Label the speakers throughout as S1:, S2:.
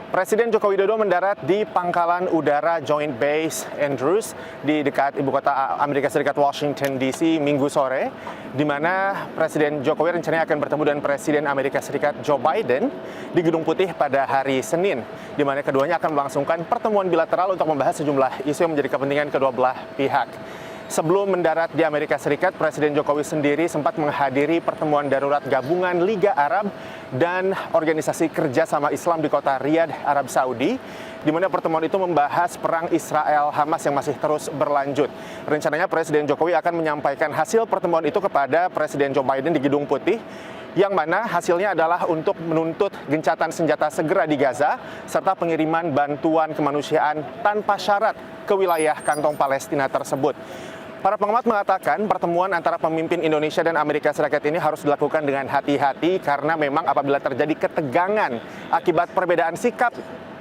S1: Presiden Joko Widodo mendarat di Pangkalan Udara Joint Base Andrews di dekat ibu kota Amerika Serikat Washington DC Minggu sore, di mana Presiden Jokowi rencananya akan bertemu dengan Presiden Amerika Serikat Joe Biden di Gedung Putih pada hari Senin, di mana keduanya akan melangsungkan pertemuan bilateral untuk membahas sejumlah isu yang menjadi kepentingan kedua belah pihak. Sebelum mendarat di Amerika Serikat, Presiden Jokowi sendiri sempat menghadiri pertemuan darurat gabungan Liga Arab dan Organisasi Kerjasama Islam di kota Riyadh, Arab Saudi, di mana pertemuan itu membahas perang Israel-Hamas yang masih terus berlanjut. Rencananya Presiden Jokowi akan menyampaikan hasil pertemuan itu kepada Presiden Joe Biden di Gedung Putih, yang mana hasilnya adalah untuk menuntut gencatan senjata segera di Gaza, serta pengiriman bantuan kemanusiaan tanpa syarat ke wilayah kantong Palestina tersebut. Para pengamat mengatakan pertemuan antara pemimpin Indonesia dan Amerika Serikat ini harus dilakukan dengan hati-hati karena memang apabila terjadi ketegangan akibat perbedaan sikap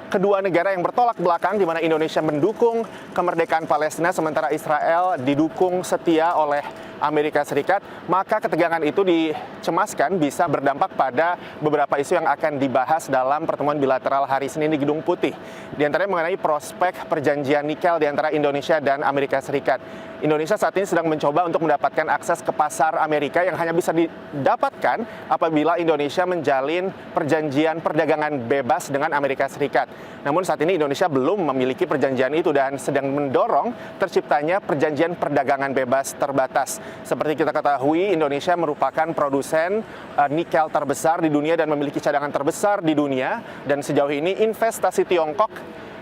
S1: kedua negara yang bertolak belakang, di mana Indonesia mendukung kemerdekaan Palestina sementara Israel didukung setia oleh Amerika Serikat, maka ketegangan itu dicemaskan bisa berdampak pada beberapa isu yang akan dibahas dalam pertemuan bilateral hari Senin di Gedung Putih. Di antaranya mengenai prospek perjanjian nikel di antara Indonesia dan Amerika Serikat. Indonesia saat ini sedang mencoba untuk mendapatkan akses ke pasar Amerika yang hanya bisa didapatkan apabila Indonesia menjalin perjanjian perdagangan bebas dengan Amerika Serikat. Namun saat ini Indonesia belum memiliki perjanjian itu dan sedang mendorong terciptanya perjanjian perdagangan bebas terbatas. Seperti kita ketahui, Indonesia merupakan produsen nikel terbesar di dunia dan memiliki cadangan terbesar di dunia. Dan sejauh ini investasi Tiongkok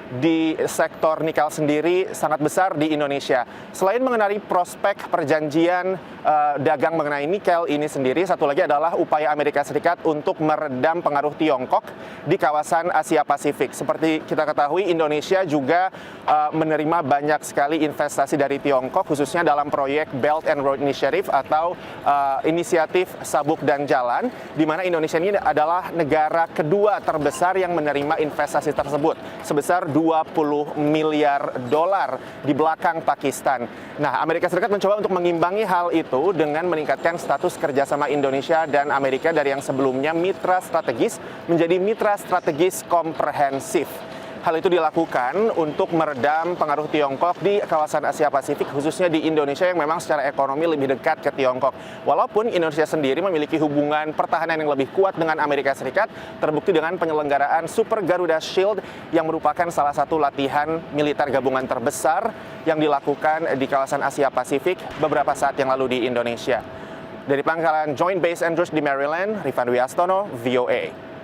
S1: di sektor nikel sendiri sangat besar di Indonesia. Selain mengenai prospek perjanjian dagang mengenai nikel ini sendiri, satu lagi adalah upaya Amerika Serikat untuk meredam pengaruh Tiongkok di kawasan Asia Pasifik. Seperti kita ketahui, Indonesia juga menerima banyak sekali investasi dari Tiongkok, khususnya dalam proyek Belt and Road Initiative atau inisiatif sabuk dan jalan, di mana Indonesia ini adalah negara kedua terbesar yang menerima investasi tersebut, sebesar 20 miliar dolar di belakang Pakistan. Nah, Amerika Serikat mencoba untuk mengimbangi hal itu dengan meningkatkan status kerjasama Indonesia dan Amerika dari yang sebelumnya mitra strategis menjadi mitra strategis komprehensif. Hal itu dilakukan untuk meredam pengaruh Tiongkok di kawasan Asia Pasifik, khususnya di Indonesia yang memang secara ekonomi lebih dekat ke Tiongkok. Walaupun Indonesia sendiri memiliki hubungan pertahanan yang lebih kuat dengan Amerika Serikat, terbukti dengan penyelenggaraan Super Garuda Shield yang merupakan salah satu latihan militer gabungan terbesar yang dilakukan di kawasan Asia Pasifik beberapa saat yang lalu di Indonesia. Dari Pangkalan Joint Base Andrews di Maryland, Rifan Dwi Astono, VOA.